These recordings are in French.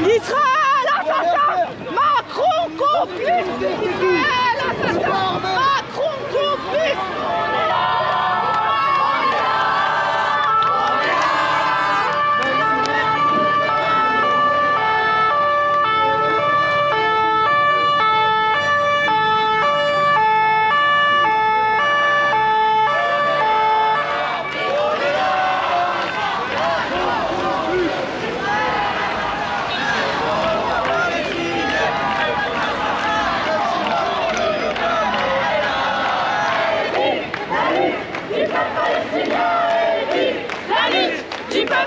Israël assassin, Macron complice. Israël assassin, Macron complice.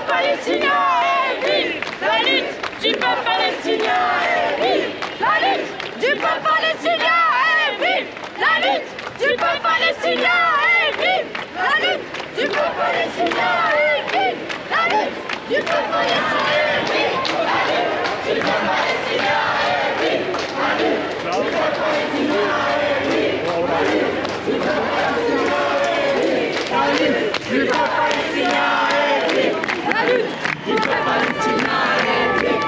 Palestinien est vive! La lutte du peuple palestinien est vive! La lutte du peuple palestinien est vive! La lutte du peuple palestinien est vive! La lutte du peuple palestinien est vive! La lutte du peuple palestinien est vive! La lutte du peuple palestinien est vive! La lutte du peuple palestinien est vive! La lutte du peuple palestinien est vive! La lutte du peuple palestinien est vive! La lutte du peuple palestinien est vive!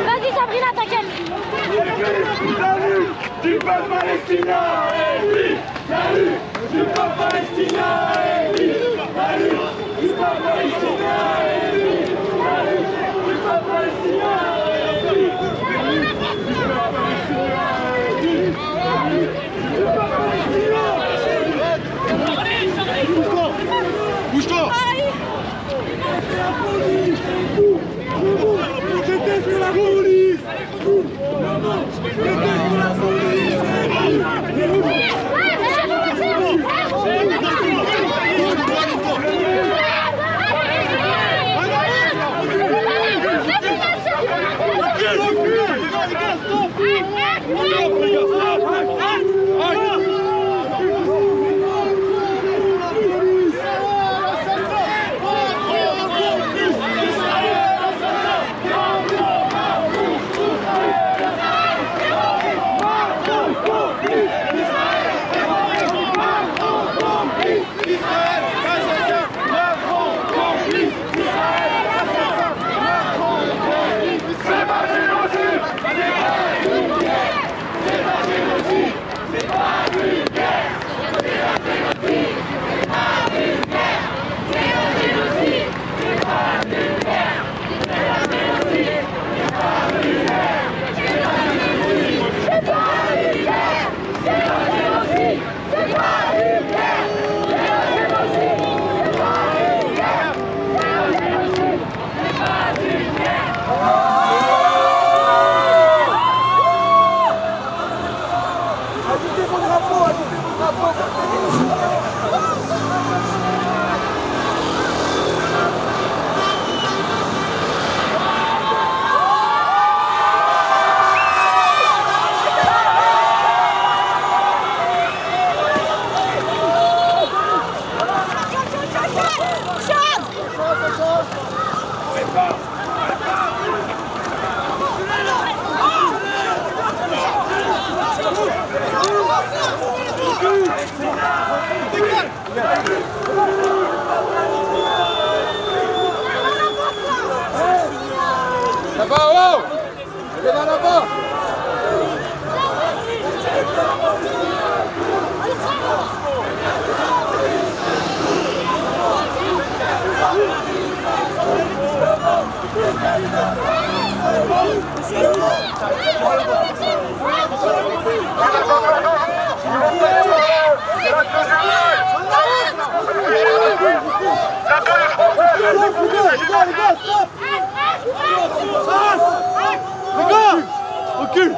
Vas-y Sabrina, t'inquiète. La lutte du peuple palestinien est vive! La lutte du peuple palestinien est vive! La lutte du peuple palestinien est vive! La lutte du peuple palestinien est vive! La lutte du peuple palestinien est vive! La lutte du peuple palestinien est vive! Bouge-toi! La police! Je déteste la police! Je déteste la police! là-bas. Recule.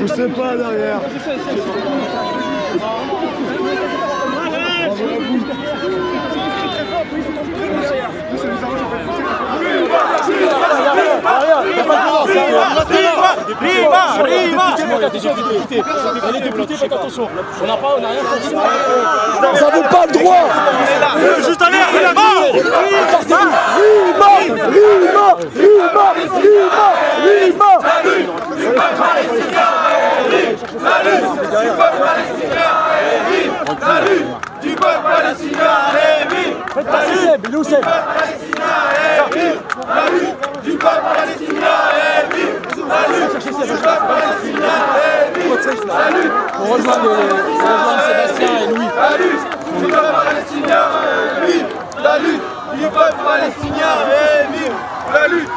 Je sais pas derrière. On n'a rien fait. Vous n'avez pas le droit. Juste en l'air, c'est la mort. La lutte du peuple palestinien est vive. Faites passer Seb, il est où Seb? La lutte du peuple palestinien est vive. La lutte du peuple palestinien est vive. La lutte. On rejoint Sébastien et Louis. La lutte du peuple palestinien est vive. La lutte du peuple palestinien est vive. La lutte.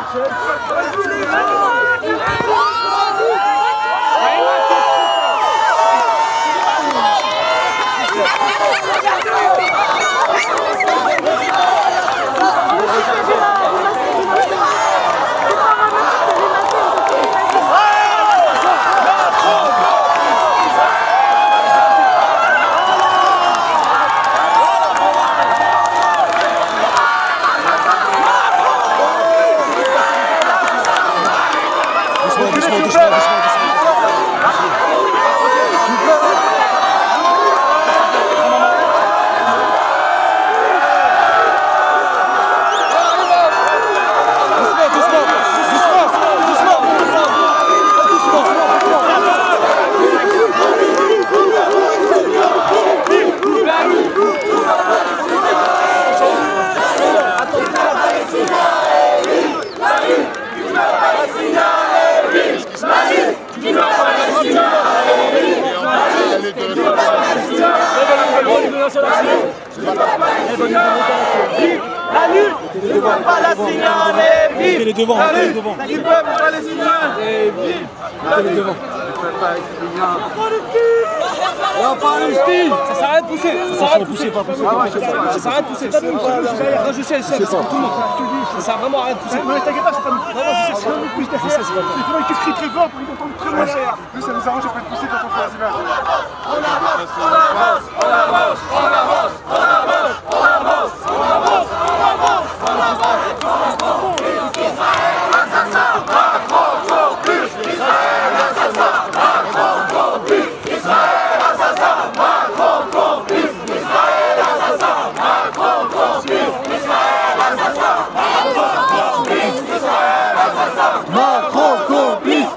La lutte du peuple palestinien est vive. La lutte du peuple palestinien est vive. La Palestine. Ça s'arrête de pousser. Ça s'arrête de pousser. Ça s'arrête de pousser. Je sais, c'est pour tout le monde. Ça sert vraiment à rien de pousser. Non, mais t'inquiète pas, c'est pas nous. Non, c'est ça, nous pousse derrière. Il faudrait qu'ils crient très fort pour qu'ils entendent très loin derrière. Nous, ça nous arrange de pas être poussé quand on fait les images. On avance, on avance, on avance, on avance, on avance, on avance, on avance, on avance, on avance. Israël assassin, Macron encore plus. Israël assassin, Macron encore plus. Israël assassin, Macron encore plus. Israël assassin, Macron encore plus. Israël assassin, Macron encore plus. Israël assassin, Macron complice.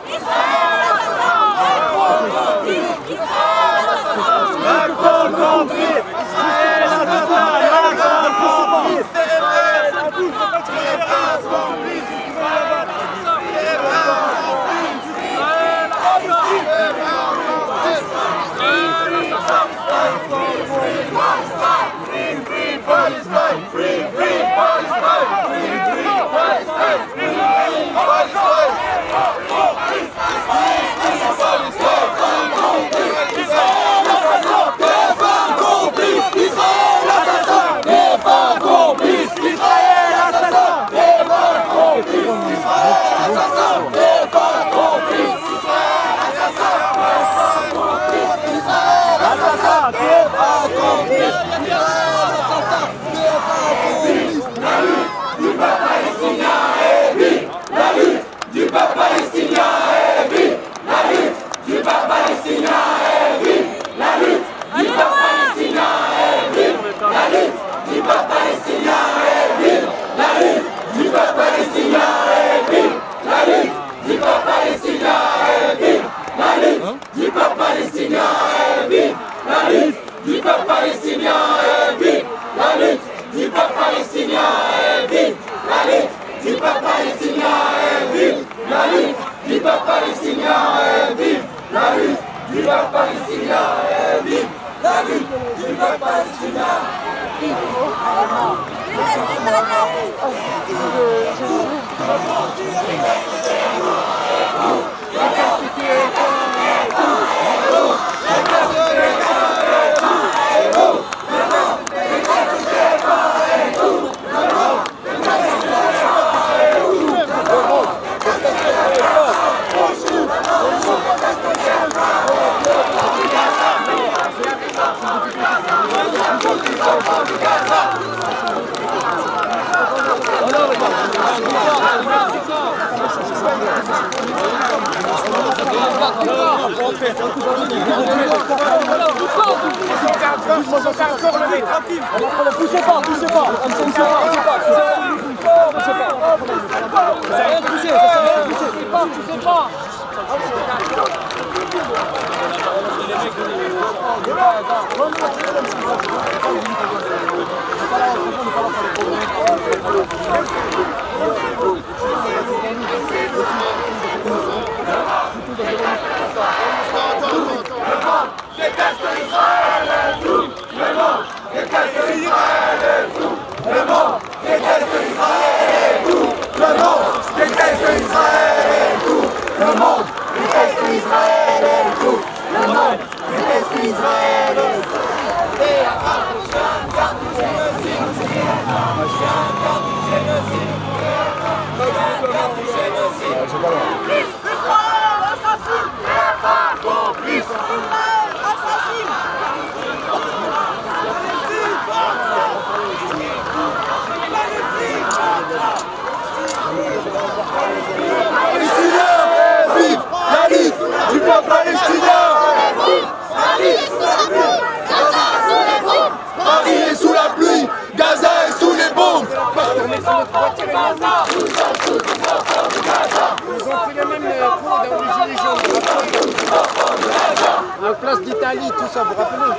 La place d'Italie, tout ça, vous vous rappelez?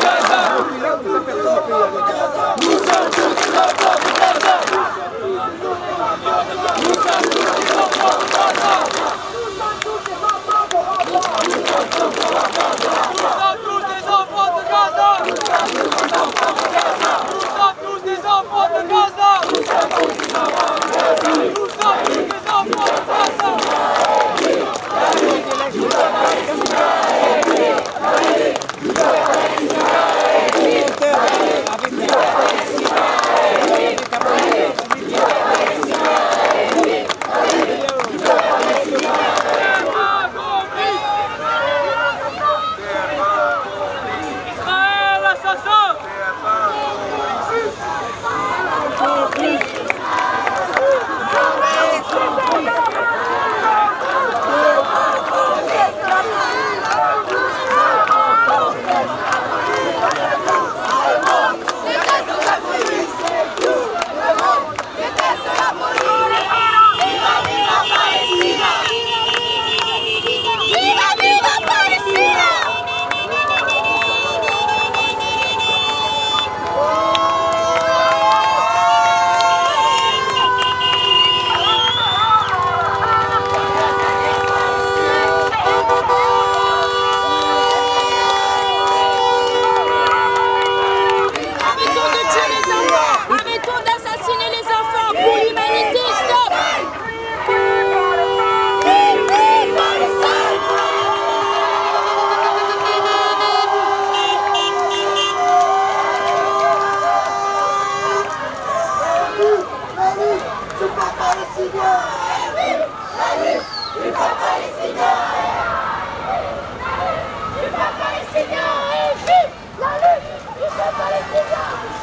Gaza!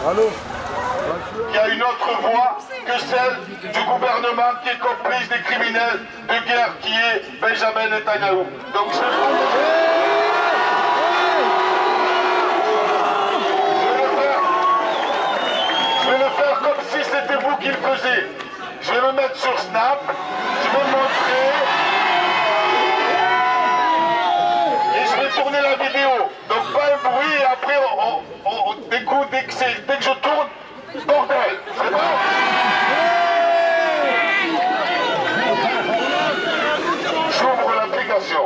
Il y a une autre voie que celle du gouvernement qui est complice des criminels de guerre qui est Benjamin Netanyahou. Donc je vais le faire comme si c'était vous qui le faisiez. Je vais me mettre sur Snap, je vais montrer et je vais tourner la vidéo. Donc pas un bruit et après dès que je tourne, bordel, c'est bon? J'ouvre l'application.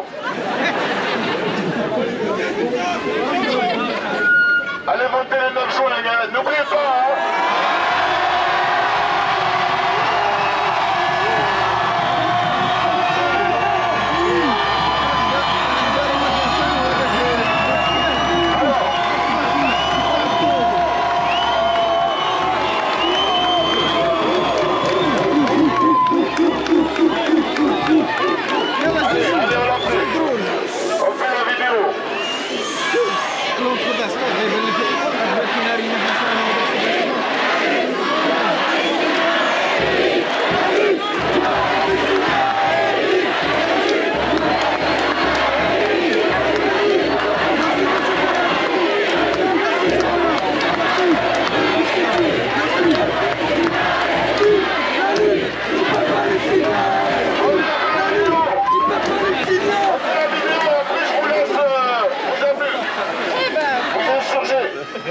Allez voter les 9 jours les gars, n'oubliez pas hein.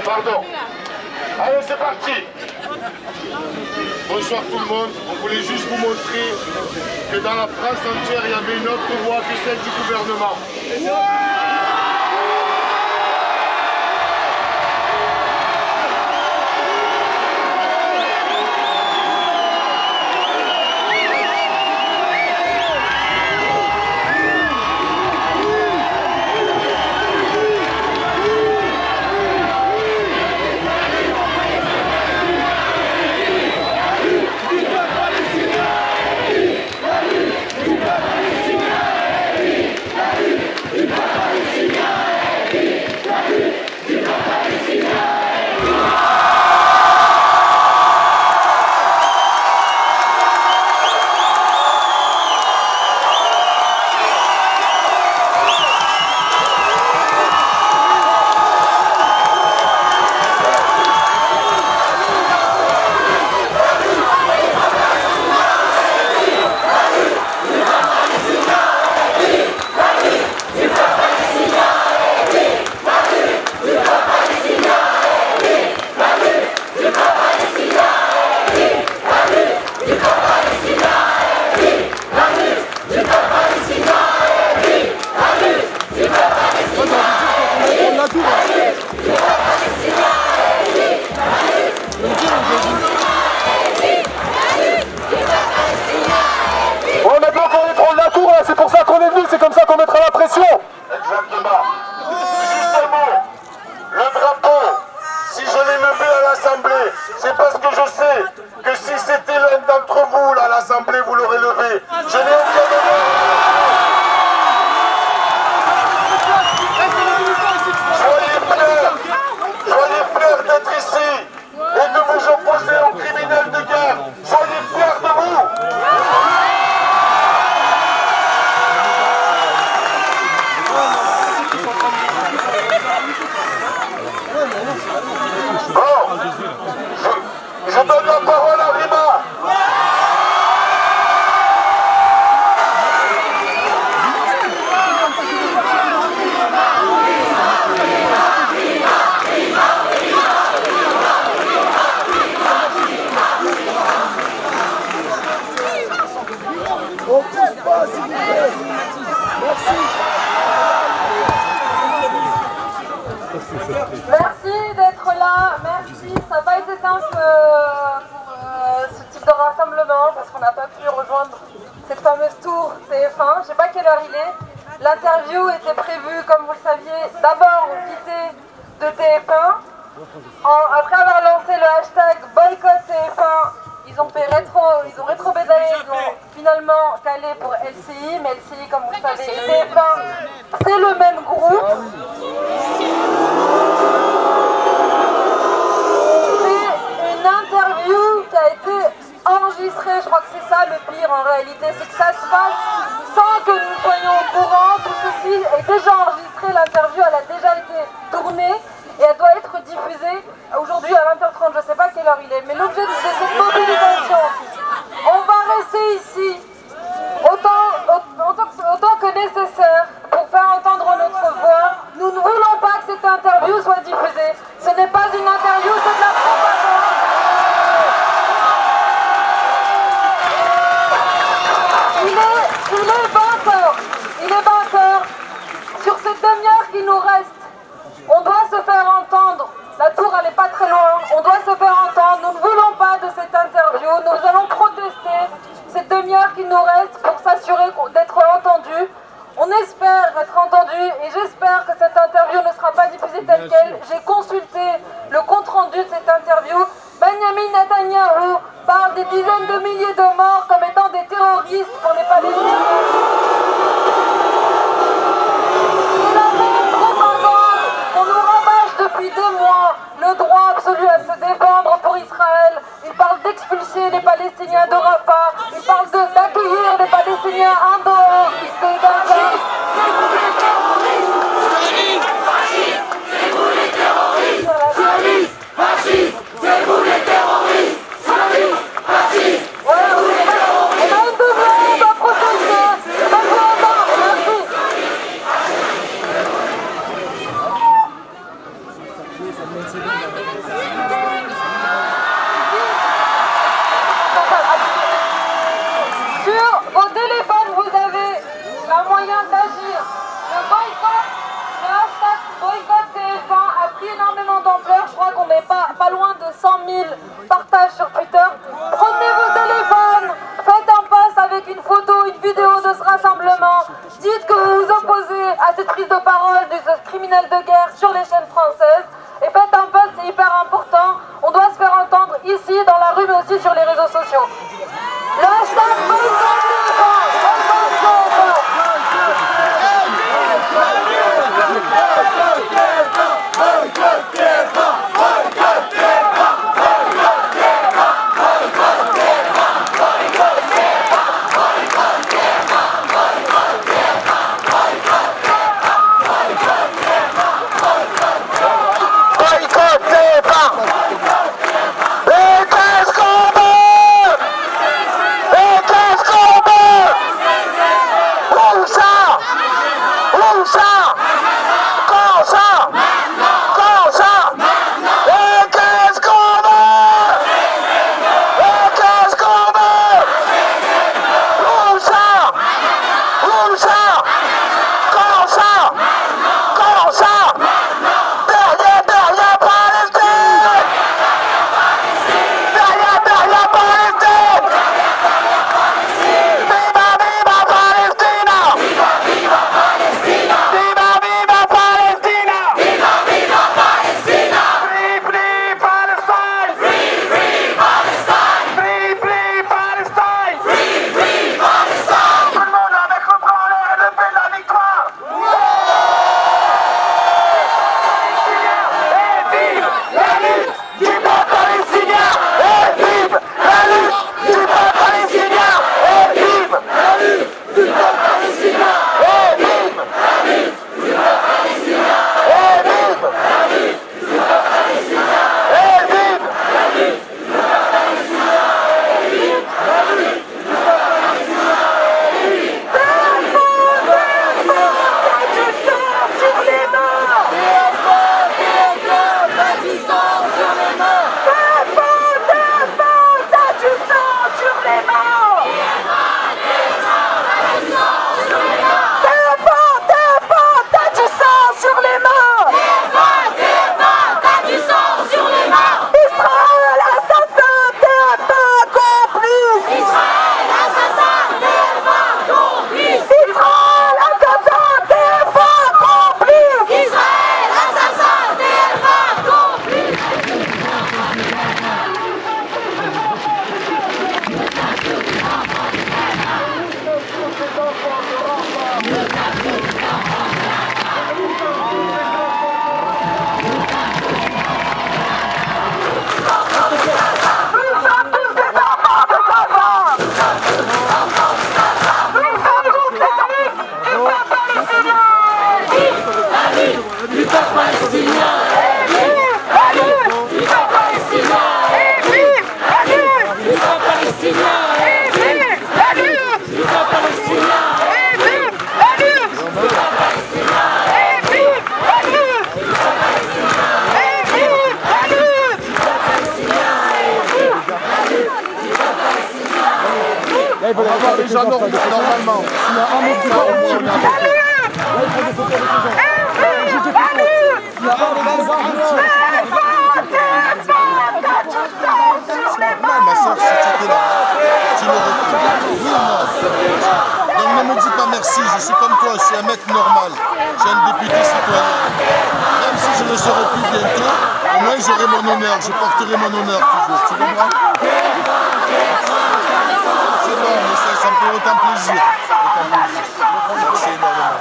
Pardon. Allez, c'est parti. Bonsoir tout le monde. On voulait juste vous montrer que dans la France entière, il y avait une autre voie que celle du gouvernement. C'est comme ça qu'on mettra la pression. Exactement. Juste un mot. Le drapeau, si je l'ai levé à l'Assemblée, c'est parce que je sais que si c'était l'un d'entre vous là, à l'Assemblée, vous l'aurez levé. Je l'ai Soyez fiers d'être ici et de vous opposer aux criminels de guerre. Soyez fiers de vous. Bon, je donne la parole à Rima. On pousse pas, s'il vous plaît. Merci. Merci d'être là, merci. Ça n'a pas été simple pour ce type de rassemblement parce qu'on n'a pas pu rejoindre cette fameuse tour TF1. Je ne sais pas quelle heure il est. L'interview était prévue, comme vous le saviez, d'abord au JT de TF1. Après avoir lancé le hashtag boycott TF1, ils ont rétro-pédalé, ils ont finalement calé pour LCI, mais LCI, comme vous le savez, et TF1, c'est le même groupe. je crois que c'est ça le pire en réalité, c'est que ça se passe sans que nous soyons au courant. Tout ceci est déjà enregistré, l'interview elle a déjà été tournée et elle doit être diffusée aujourd'hui à 20h30, je ne sais pas quelle heure il est, mais l'objet de cette mobilisation, on va rester ici autant que nécessaire pour faire entendre notre voix. Nous ne voulons pas que cette interview soit diffusée. Ce n'est pas une interview, c'est de la propagande. Il est 20h. Sur cette demi-heure qui nous reste, on doit se faire entendre. La tour, elle n'est pas très loin. On doit se faire entendre. Nous ne voulons pas de cette interview. Nous allons protester cette demi-heure qui nous reste pour s'assurer d'être entendus. On espère être entendus et j'espère que cette interview ne sera pas diffusée telle qu'elle. J'ai consulté le compte-rendu de cette interview. Benjamin Netanyahu parle des dizaines de milliers de morts comme étant des terroristes pour les Palestiniens. C'est la même propagande qu'on nous rabâche depuis des mois. Le droit absolu à se défendre pour Israël. Il parle d'expulser les Palestiniens de Rafah. Il parle d'accueillir les Palestiniens en dehors de Gaza. C'est vous les terroristes! Fascistes! C'est vous les terroristes! Sionistes! Fascistes! C'est vous les terroristes! Sionistes! Fascistes! C'est vous les terroristes! On a une demi-heure à protester. Merci. Sur vos téléphones, vous avez un moyen d'agir. Le boycott, le hashtag boycott TF1 a pris énormément d'ampleur. Je crois qu'on n'est pas loin de 100 000 partages sur Twitter. Prenez vos téléphones, faites un post avec une photo, une vidéo de ce rassemblement. Dites que vous vous opposez à cette prise de parole de ce criminel de guerre sur les chaînes françaises. Et faites un post, c'est hyper important. On doit se faire entendre ici, dans la rue, mais aussi sur les réseaux sociaux. Le hashtag boycott Et qu'est-ce qu'on veut? veulent avoir les gens normalement. S'il y a un mec qui va au moins, on est avec eux. Ma soeur, si tu étais là, tu le retrouves. Oui, non. Donc ne me dis pas merci, je suis comme toi, je suis un mec normal. Je suis un député citoyen. Même si je ne serai plus bientôt, au moins j'aurai mon honneur, je porterai mon honneur toujours. Tu comprends? C'est bon, mais ça me fait autant plaisir. Merci énormément.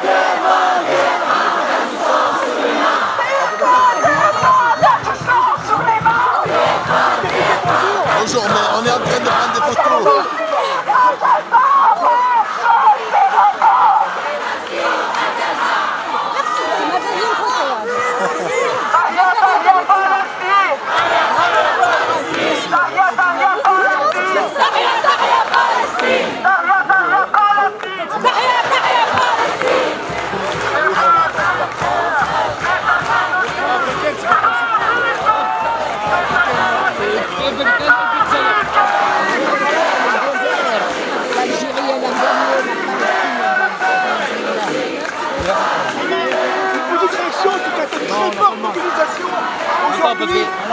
Bonjour, mais on est en train de prendre des photos.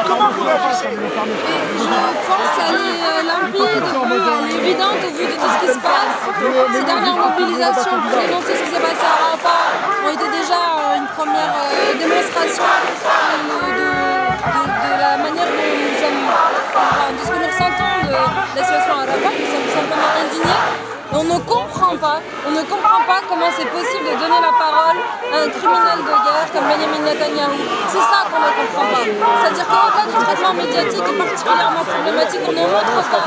Comment vous réagissez? Je pense qu'elle est limpide, elle est évidente au vu de tout ce qui se passe. Ces dernières mobilisations pour dénoncer ce qui s'est passé à Rafah ont été déjà une première démonstration de la manière dont nous sommes, de ce que nous ressentons de la situation à Rafah. Nous sommes simplement indignés. On ne comprend pas comment c'est possible de donner la parole à un criminel de guerre comme Benjamin Netanyahou. C'est ça qu'on ne comprend pas. C'est-à-dire qu'au-delà du traitement médiatique est particulièrement problématique, on ne montre pas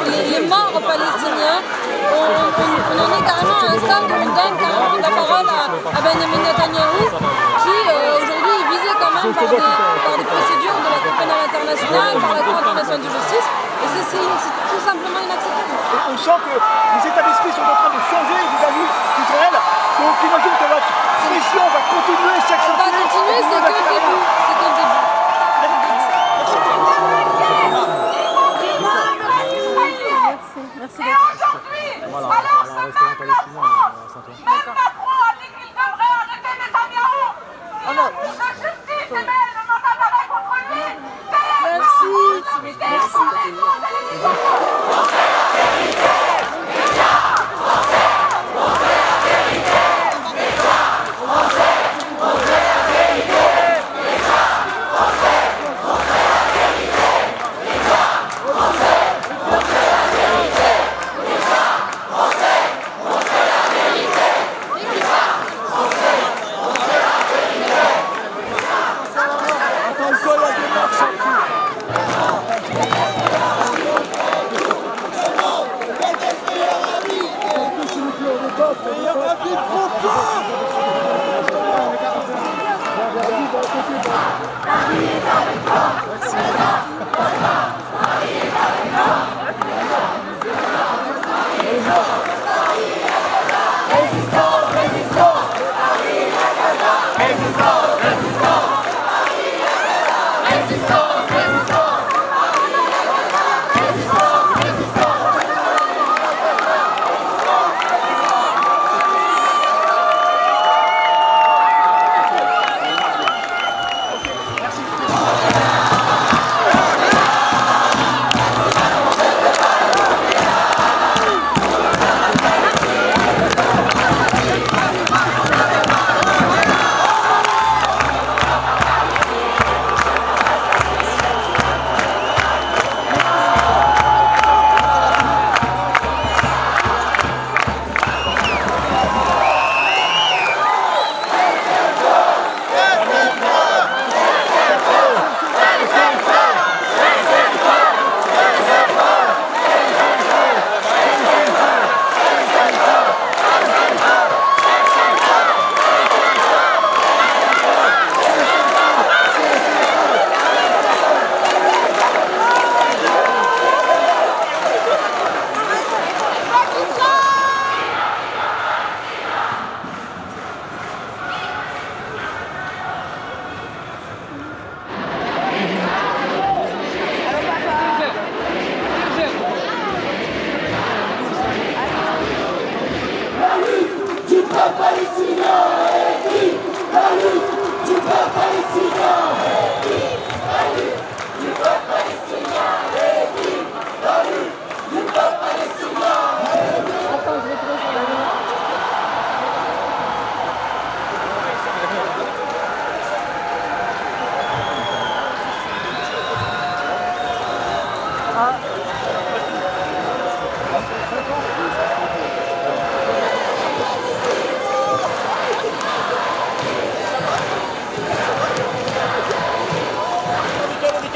les morts palestiniens. On en est carrément à un stade où on donne carrément la parole à Benjamin Netanyahou qui aujourd'hui est visé quand même par des procédures de la Cour pénale internationale, par la Cour internationale de justice. Et c'est tout simplement inacceptable. On sent que les états d'esprit sont en train de changer vis-à-vis d'Israël. Donc j'imagine que votre pression va continuer chaque On va continuer, c'est que le début. C'est que le début. Merci. Et aujourd'hui, alors ce peuple même Macron a dit qu'il devrait arrêter Netanyahou. Si la justice émet le mandat d'arrêt contre lui,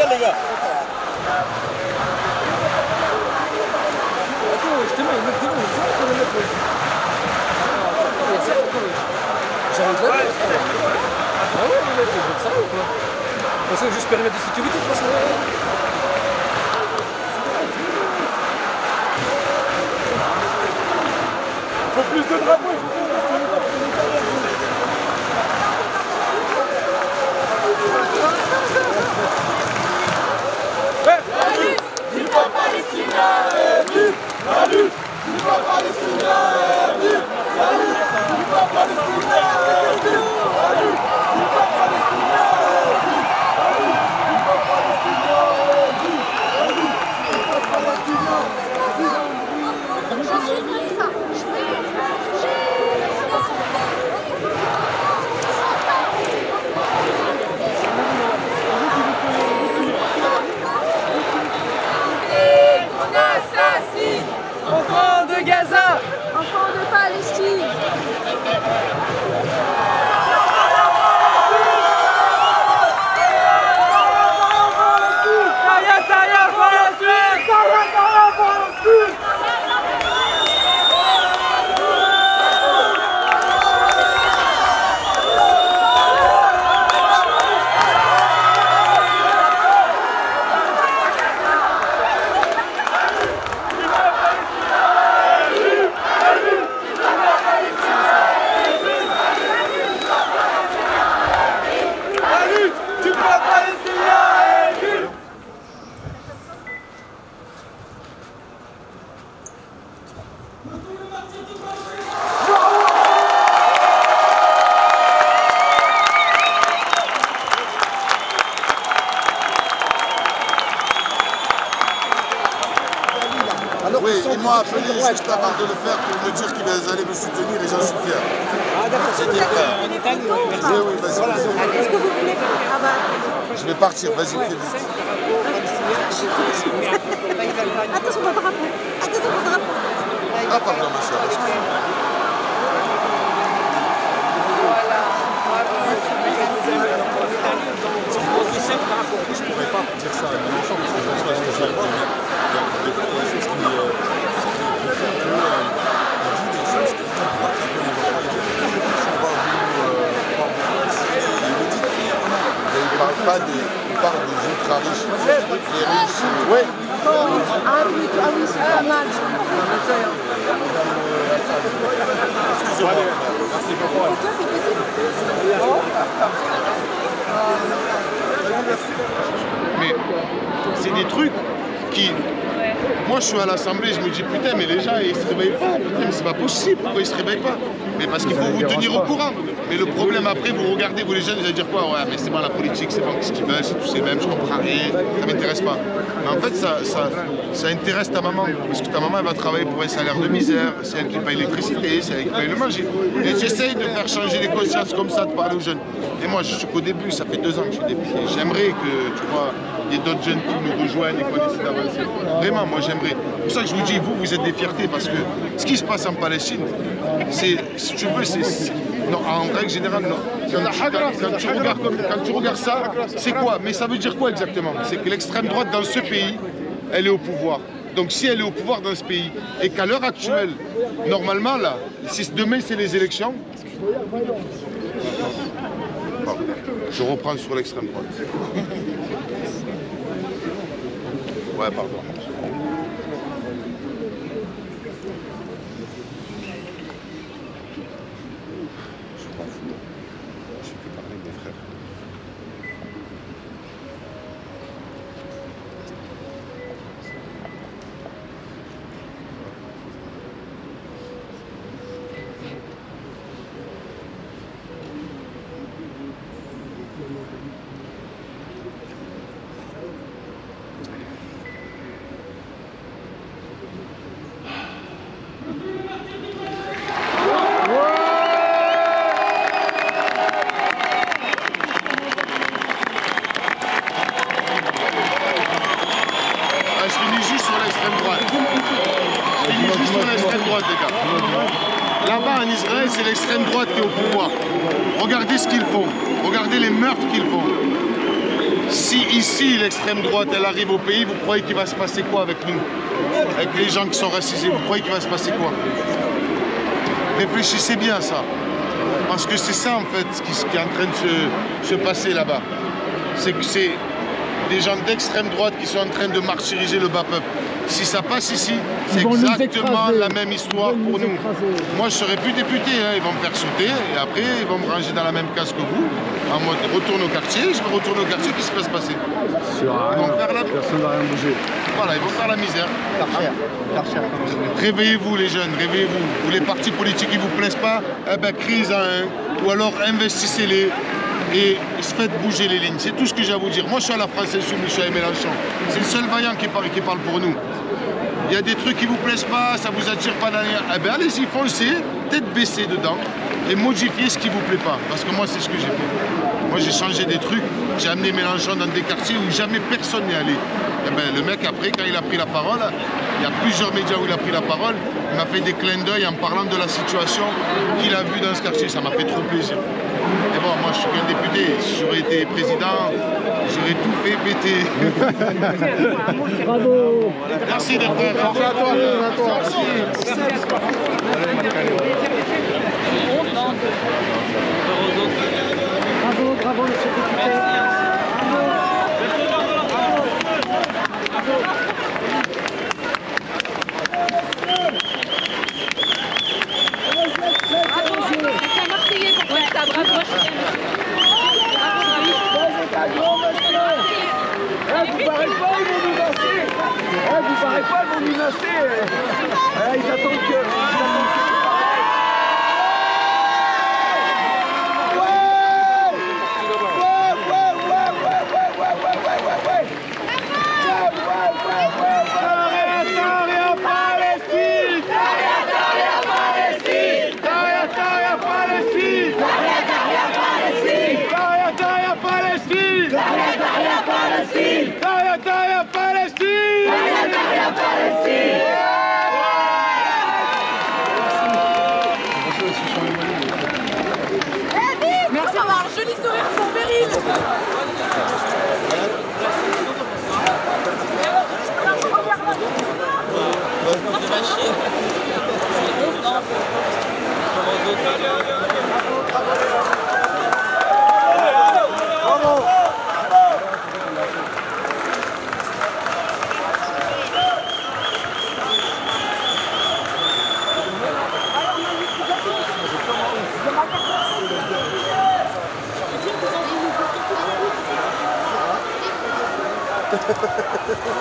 vertical, les gars. Attends, justement, il met devant, il faut le mettre. J'arrive là. Ah ouais, le mec, ça va ou quoi? De toute façon, juste périmètre de sécurité, de toute façon. Il faut plus de drapeaux. La lutte du peuple palestinien est vive. La lutte du peuple palestinien est vive. La lutte du peuple palestinien est vive. La lutte du peuple palestinien est vive. La lutte du peuple palestinien est vive. La lutte du peuple palestinien est vive. On assassine Enfants de Gaza! enfants de Palestine. Oui, ils m'ont appelé juste avant de le faire pour me dire qu'ils allaient me soutenir et j'en suis fier. Ah d'accord, c'est bien. Oui, vas-y. Est-ce que vous voulez Je vais partir, vas-y, fais vite. Attention mon drapeau. Attention mon drapeau. Ah, pardon, ma soeur. Je pourrais pas dire ça à mon enfant parce que je pense que je sais pas. Il y a des choses qui me dit des choses qui font croire qu'il ne va pas. Il parle pas des ultra riches. Les riches, ouais. Ah oui, c'est pas mal. Excusez-moi. Mais c'est des trucs qui... Moi je suis à l'Assemblée, je me dis putain mais les gens ils se réveillent pas, putain mais c'est pas possible, pourquoi ils se réveillent pas? Mais parce qu'il faut vous tenir au courant. Mais le problème après, vous regardez, vous les jeunes, vous allez dire quoi? Ouais mais c'est pas la politique, c'est pas ce qu'ils veulent, c'est tous les mêmes, je comprends rien, ça m'intéresse pas. Mais en fait ça intéresse ta maman, parce que ta maman elle va travailler pour un salaire de misère, c'est elle qui paye l'électricité, c'est elle qui paye le manger. Et j'essaye de faire changer les consciences comme ça, de parler aux jeunes. Et moi je suis qu'au début, ça fait 2 ans que je suis député. J'aimerais que, tu vois, il y ait d'autres jeunes qui nous rejoignent et qu'on essaie d'avancer. Vraiment, moi j'aimerais. C'est pour ça que je vous dis, vous êtes des fiertés, parce que ce qui se passe en Palestine, c'est, si tu veux, c'est... Non, en règle générale, non. Quand tu regardes ça, c'est quoi? Mais ça veut dire quoi exactement? C'est que l'extrême droite dans ce pays, elle est au pouvoir. Donc si elle est au pouvoir dans ce pays, et qu'à l'heure actuelle, normalement, là, si demain c'est les élections, bon, je reprends sur l'extrême droite. Ouais, pardon. Là-bas en Israël, c'est l'extrême droite qui est au pouvoir. Regardez ce qu'ils font. Regardez les meurtres qu'ils font. Si ici l'extrême droite elle arrive au pays, vous croyez qu'il va se passer quoi avec nous? Avec les gens qui sont racisés, vous croyez qu'il va se passer quoi? Réfléchissez bien à ça. Parce que c'est ça en fait ce qui est en train de se passer là-bas. C'est que c'est des gens d'extrême droite qui sont en train de martyriser le bas peuple. Si ça passe ici, c'est exactement la même histoire pour nous. Moi je serai plus député, hein. Ils vont me faire sauter et après ils vont me ranger dans la même case que vous. En mode retourne au quartier, je vais retourner au quartier, qu'est-ce qui va se passer? Ils vont faire la... Personne ne va rien bouger. Voilà, ils vont faire la misère. Réveillez-vous les jeunes, réveillez-vous. Ou les partis politiques qui ne vous plaisent pas, eh ben crise à un. Ou alors investissez-les et faites bouger les lignes. C'est tout ce que j'ai à vous dire. Moi je suis à la France Insoumise, je suis à Mélenchon. C'est le seul vaillant qui parle pour nous. Il y a des trucs qui ne vous plaisent pas, ça ne vous attire pas derrière. Eh bien allez-y, foncez, tête baissée dedans et modifiez ce qui ne vous plaît pas. Parce que moi c'est ce que j'ai fait. Moi j'ai changé des trucs, j'ai amené Mélenchon dans des quartiers où jamais personne n'est allé. Eh ben, le mec après quand il a pris la parole, il y a plusieurs médias où il a pris la parole, il m'a fait des clins d'œil en parlant de la situation qu'il a vue dans ce quartier, ça m'a fait trop plaisir. Et bon, moi je suis qu'un député, si j'aurais été président, j'aurais tout fait péter. Bravo. Merci d'être là. Merci à toi. Bravo, monsieur le député. Vous parlez pas, ils vont nous lancer. Vous parlez pas, ils vont nous lancer. Ils attendent que... Merci d'avoir un joli sourire pour Beryl.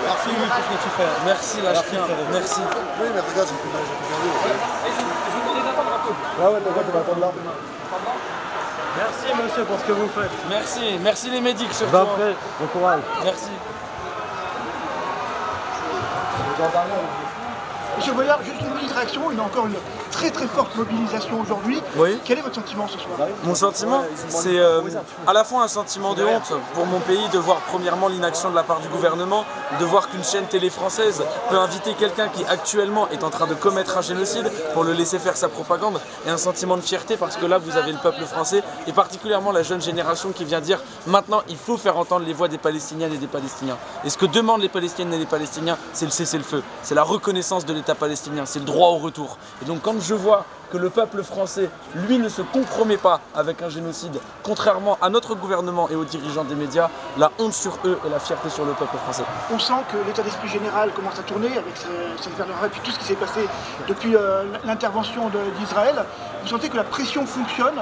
Merci Louis pour ce que tu fais. Merci la chien, merci. Oui, mais regarde, j'ai Je vous demande d'attendre un peu. ouais, t'inquiète, on va attendre là. Merci monsieur pour ce que vous faites. Merci, merci les médics surtout. Après, bon courage. Merci. Monsieur Boyard, juste une petite réaction, il y a encore une très forte mobilisation aujourd'hui. Oui. Quel est votre sentiment ce soir? Mon sentiment, c'est à la fois un sentiment de honte pour mon pays de voir premièrement l'inaction de la part du gouvernement, de voir qu'une chaîne télé française peut inviter quelqu'un qui actuellement est en train de commettre un génocide pour le laisser faire sa propagande, et un sentiment de fierté parce que là vous avez le peuple français et particulièrement la jeune génération qui vient dire maintenant il faut faire entendre les voix des Palestiniennes et des Palestiniens. Et ce que demandent les Palestiniennes et les Palestiniens, c'est le cessez-le-feu, c'est la reconnaissance de l'État palestinien, c'est le droit au retour. Et donc quand je vois que le peuple français, lui, ne se compromet pas avec un génocide, contrairement à notre gouvernement et aux dirigeants des médias, la honte sur eux et la fierté sur le peuple français. On sent que l'état d'esprit général commence à tourner avec cette gouvernement et puis tout ce qui s'est passé depuis l'intervention d'Israël. Vous sentez que la pression fonctionne,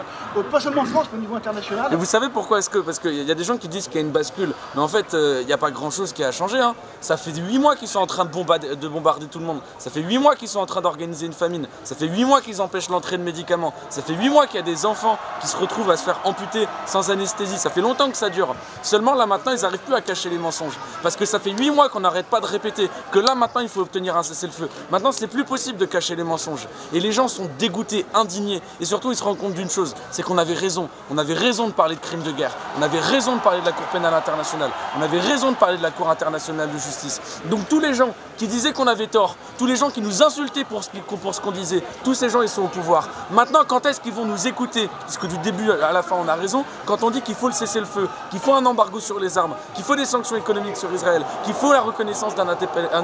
pas seulement en France, mais au niveau international. Et vous savez pourquoi est-ce que... Parce qu'il y a des gens qui disent qu'il y a une bascule, mais en fait, il n'y a pas grand-chose qui a changé. Hein. Ça fait 8 mois qu'ils sont en train de bombarder tout le monde. Ça fait 8 mois qu'ils sont en train d'organiser une famine. Ça fait 8 mois qu'ils empêchent l'entrée de médicaments. Ça fait 8 mois qu'il y a des enfants qui se retrouvent à se faire amputer sans anesthésie. Ça fait longtemps que ça dure. Seulement là maintenant, ils n'arrivent plus à cacher les mensonges. Parce que ça fait 8 mois qu'on n'arrête pas de répéter que là maintenant, il faut obtenir un cessez-le-feu. Maintenant, c'est plus possible de cacher les mensonges. Et les gens sont dégoûtés, indignés. Et surtout, ils se rendent compte d'une chose, c'est qu'on avait raison. On avait raison de parler de crimes de guerre. On avait raison de parler de la Cour pénale internationale. On avait raison de parler de la Cour internationale de justice. Donc tous les gens qui disaient qu'on avait tort, tous les gens qui nous insultaient pour ce qu'on disait, tous ces gens, ils sont au pouvoir. Maintenant, quand est-ce qu'ils vont nous écouter? Puisque du début à la fin, on a raison. Quand on dit qu'il faut le cessez-le-feu, qu'il faut un embargo sur les armes, qu'il faut des sanctions économiques sur Israël, qu'il faut la reconnaissance d'un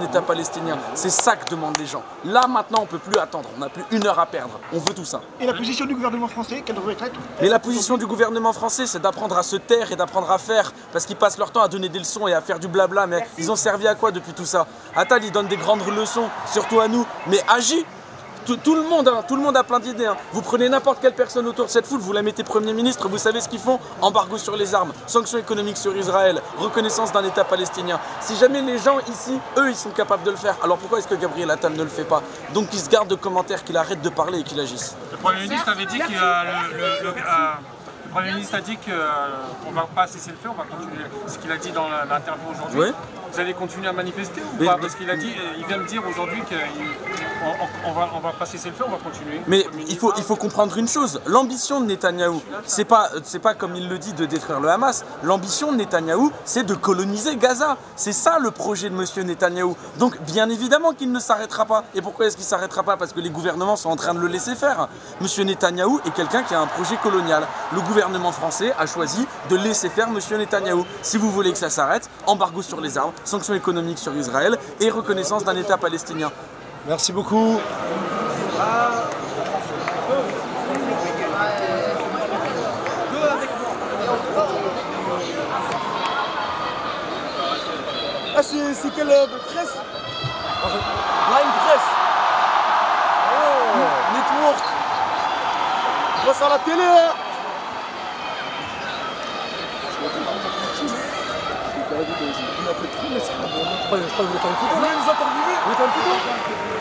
État palestinien, c'est ça que demandent les gens. Là, maintenant, on ne peut plus attendre. On n'a plus 1 heure à perdre. On veut tout ça. Et la position du gouvernement français, quelle devrait être? Mais la position du gouvernement français, c'est d'apprendre à se taire et d'apprendre à faire. Parce qu'ils passent leur temps à donner des leçons et à faire du blabla. Mais ils ont servi à quoi depuis tout ça? Attal, il donne des grandes leçons, surtout à nous. Mais agis! Tout le monde a plein d'idées. Hein. Vous prenez n'importe quelle personne autour de cette foule, vous la mettez Premier ministre, vous savez ce qu'ils font? Embargo sur les armes, sanctions économiques sur Israël, reconnaissance d'un État palestinien. Si jamais les gens ici, eux, ils sont capables de le faire, alors pourquoi est-ce que Gabriel Attal ne le fait pas? Donc qu'il se garde de commentaires, qu'il arrête de parler et qu'il agisse. Le Premier ministre avait dit qu'il le Premier ministre a dit qu'on ne va pas cesser le feu, on va continuer. C'est ce qu'il a dit dans l'interview aujourd'hui. Oui. Vous allez continuer à manifester ou pas? Parce qu'il a dit, il vient de dire aujourd'hui qu'on va pas cesser le feu, on va continuer. Mais il faut comprendre une chose, l'ambition de Netanyahou, c'est pas comme il le dit de détruire le Hamas. L'ambition de Netanyahou, c'est de coloniser Gaza. C'est ça le projet de monsieur Netanyahou. Donc bien évidemment qu'il ne s'arrêtera pas. Et pourquoi est-ce qu'il ne s'arrêtera pas? Parce que les gouvernements sont en train de le laisser faire. Monsieur Netanyahou est quelqu'un qui a un projet colonial. Le gouvernement français a choisi de laisser faire monsieur Netanyahou. Si vous voulez que ça s'arrête, embargo sur les armes, sanctions économiques sur Israël et reconnaissance d'un État palestinien. Merci beaucoup. Ah, c'est quelle presse? Line Press. Oh, Network. Je passe à la télé. Je crois que vous voulez faire une photo. Vous voulez nous interviewer? Vous voulez faire une photo?